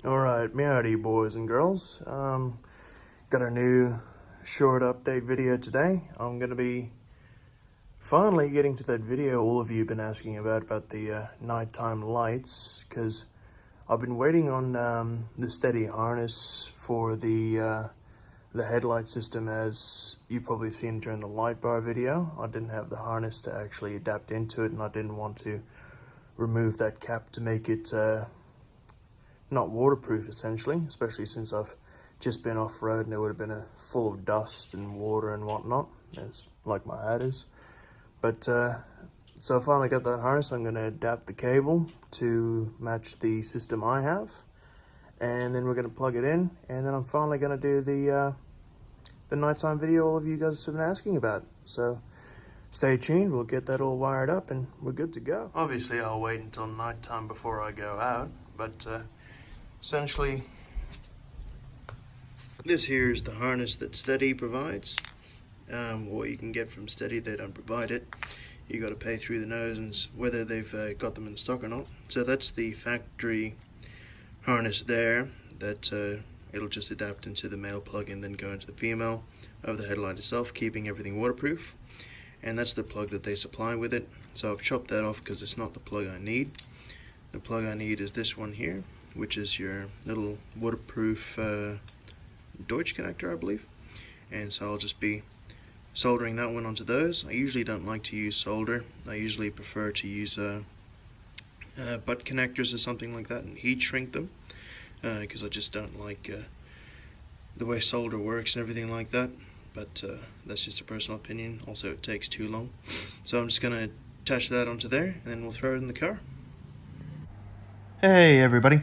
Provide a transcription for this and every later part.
Alright, meowdy boys and girls. Got a new short update video today. I'm going to be finally getting to that video all of you have been asking about the nighttime lights, because I've been waiting on the steady harness for the headlight system, as you've probably seen during the Lightbar video. I didn't have the harness to actually adapt into it, and I didn't want to remove that cap to make it not waterproof, essentially, especially since I've just been off-road and it would have been full of dust and water and whatnot, as like my hat is. But so I finally got that harness. I'm going to adapt the cable to match the system I have, and then we're going to plug it in, and then I'm finally going to do the nighttime video all of you guys have been asking about. So stay tuned, we'll get that all wired up and we're good to go. Obviously I'll wait until nighttime before I go out, but essentially this here is the harness that Steady provides, or you can get from Steady. They don't provide it. You got to pay through the nose, and whether they've got them in stock or not. So that's the factory harness there, that it'll just adapt into the male plug and then go into the female of the headlight itself, keeping everything waterproof. And that's the plug that they supply with it. So I've chopped that off because it's not the plug I need. The plug I need is this one here, which is your little waterproof Deutsch connector, I believe. And so I'll just be soldering that one onto those. I usually don't like to use solder. I usually prefer to use butt connectors or something like that and heat shrink them, because I just don't like the way solder works and everything like that. But that's just a personal opinion. Also, it takes too long. So I'm just going to attach that onto there, and then we'll throw it in the car. Hey everybody.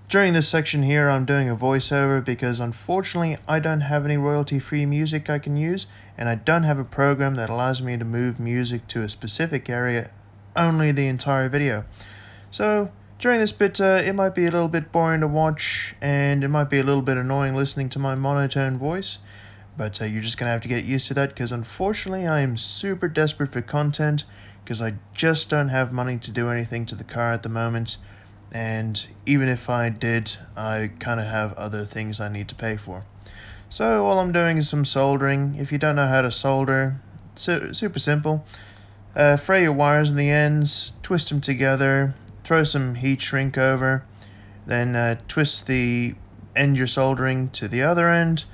During this section here, I'm doing a voiceover because unfortunately I don't have any royalty-free music I can use, and I don't have a program that allows me to move music to a specific area only the entire video. So during this bit, it might be a little bit boring to watch, and it might be a little bit annoying listening to my monotone voice. But you're just going to have to get used to that, because unfortunately I am super desperate for content, because I just don't have money to do anything to the car at the moment. And even if I did, I kind of have other things I need to pay for. So all I'm doing is some soldering. If you don't know how to solder, super simple. Fray your wires in the ends, twist them together, throw some heat shrink over, then twist the end you're soldering to the other end,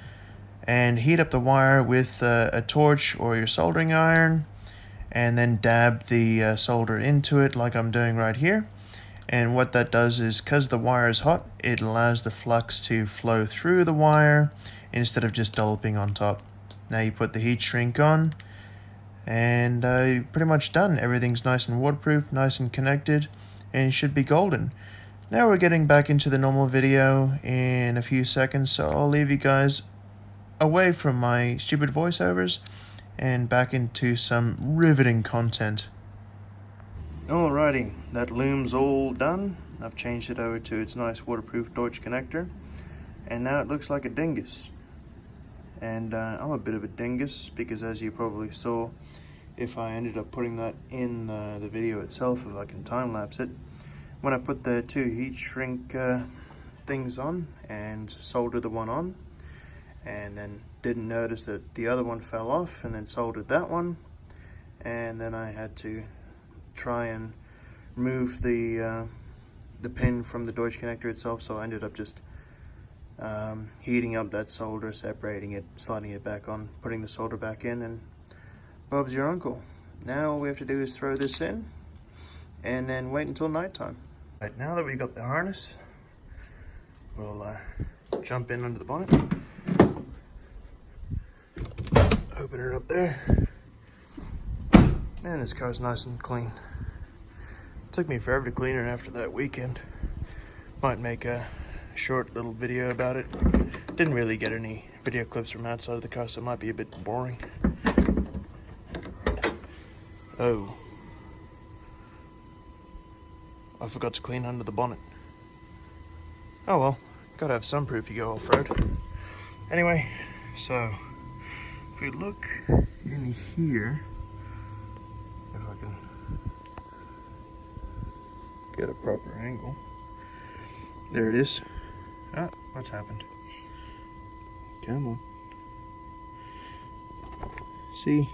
and heat up the wire with a torch or your soldering iron, and then dab the solder into it like I'm doing right here. And what that does is, because the wire is hot, it allows the flux to flow through the wire instead of just dolloping on top. Now you put the heat shrink on, and you're pretty much done. Everything's nice and waterproof, nice and connected, and it should be golden. Now we're getting back into the normal video in a few seconds, so I'll leave you guys away from my stupid voiceovers and back into some riveting content. Alrighty, that loom's all done. I've changed it over to its nice waterproof Deutsch connector, and now it looks like a dingus. And I'm a bit of a dingus because, as you probably saw, if I ended up putting that in the video itself, if I can time lapse it, when I put the two heat shrink things on and soldered the one on, and then didn't notice that the other one fell off, and then soldered that one, and then I had to try and remove the pin from the Deutsch connector itself, so I ended up just heating up that solder, separating it, sliding it back on, putting the solder back in, and Bob's your uncle. Now all we have to do is throw this in and then wait until nighttime. Right, now that we've got the harness, we'll jump in under the bonnet, open it up there, and this car's nice and clean. Took me forever to clean it after that weekend. Might make a short little video about it. Didn't really get any video clips from outside of the car, so it might be a bit boring. Oh, I forgot to clean under the bonnet. Oh well, gotta have some proof you go off-road. Anyway, so if we look in here, if I can get a proper angle, there it is. Ah, what's happened? Come on. See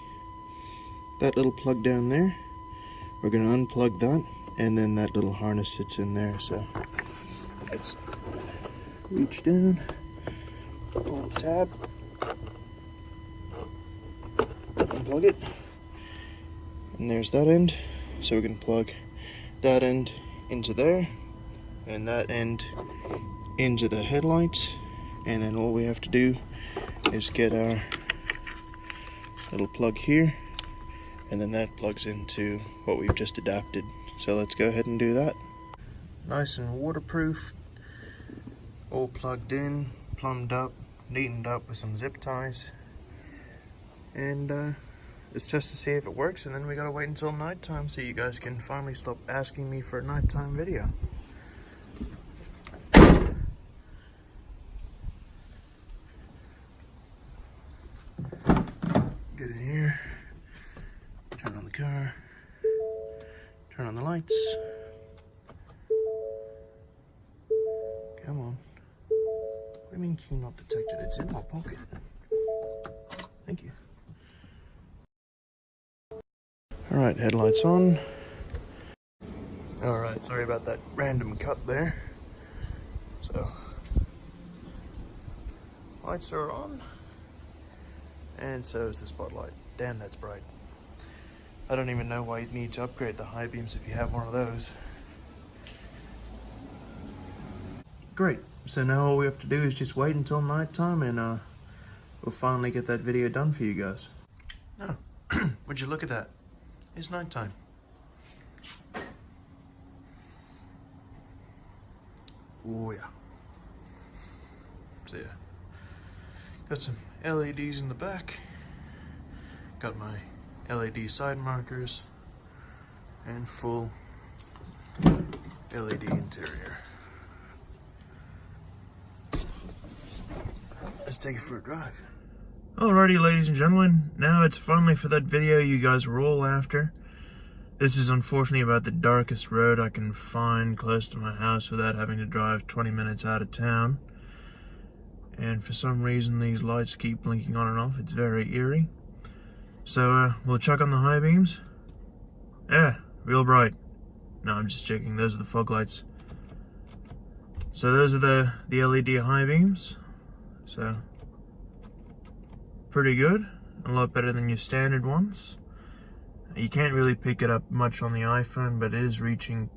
that little plug down there? We're going to unplug that, and then that little harness sits in there. So let's reach down, pull the tab, unplug it, and there's that end. So we're going to plug that end into there, and that end into the headlights, and then all we have to do is get our little plug here, and then that plugs into what we've just adapted. So let's go ahead and do that. Nice and waterproof, all plugged in, plumbed up, neatened up with some zip ties, and it's just to see if it works, and then we gotta wait until nighttime so you guys can finally stop asking me for a nighttime video. Get in here, turn on the car, turn on the lights. Come on. What do you mean key not detected? It's in my pocket. Thank you. Alright, headlights on. Alright, sorry about that random cut there. So, lights are on. And so is the spotlight. Damn, that's bright. I don't even know why you'd need to upgrade the Highbeams if you have one of those. Great. So now all we have to do is just wait until nighttime, and we'll finally get that video done for you guys. Oh, would you look at that? It's nighttime. Oh yeah. So yeah. Got some LEDs in the back. Got my LED side markers and full LED interior. Let's take it for a drive. Alrighty, ladies and gentlemen, now it's finally for that video you guys were all after. This is unfortunately about the darkest road I can find close to my house without having to drive 20 minutes out of town. And for some reason these lights keep blinking on and off. It's very eerie. So we'll check on the Highbeams. Yeah, real bright. No, I'm just joking. Those are the fog lights. So those are the LED Highbeams. So pretty good. A lot better than your standard ones. You can't really pick it up much on the iPhone, but it is reaching.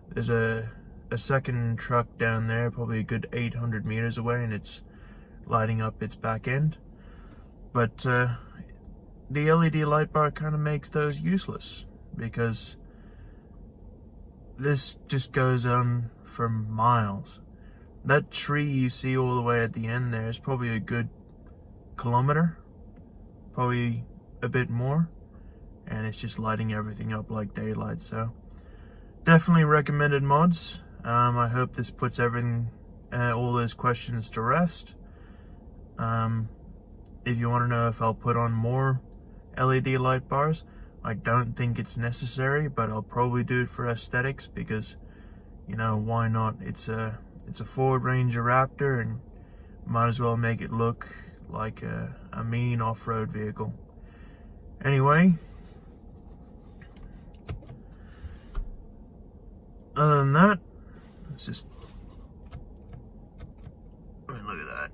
There's a second truck down there, probably a good 800 meters away, and it's lighting up its back end. But the LED light bar kind of makes those useless, because this just goes on for miles. That tree you see all the way at the end there is probably a good kilometer, probably a bit more, and it's just lighting everything up like daylight. So definitely recommended mods. I hope this puts everything, all those questions to rest. If you want to know if I'll put on more LED light bars, I don't think it's necessary, but I'll probably do it for aesthetics, because, you know, why not? It's a Ford Ranger Raptor, and might as well make it look like a mean off-road vehicle. Anyway, other than that, it's just, I mean, look at that.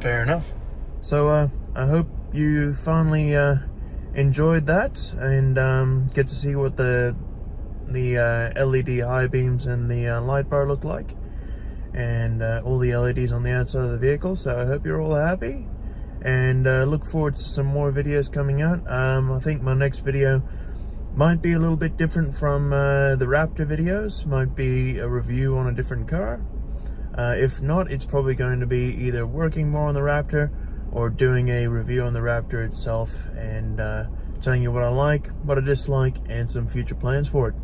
Fair enough. So I hope you finally enjoyed that, and get to see what the LED high beams and the light bar look like, and all the LEDs on the outside of the vehicle. So I hope you're all happy, and look forward to some more videos coming out. I think my next video might be a little bit different from the Raptor videos. Might be a review on a different car. If not, it's probably going to be either working more on the Raptor or doing a review on the Raptor itself, and telling you what I like, what I dislike, and some future plans for it.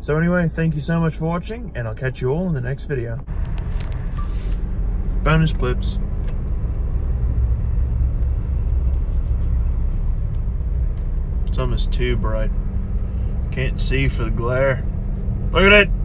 So anyway, thank you so much for watching, and I'll catch you all in the next video. Bonus clips. It's almost too bright. Can't see for the glare. Look at it!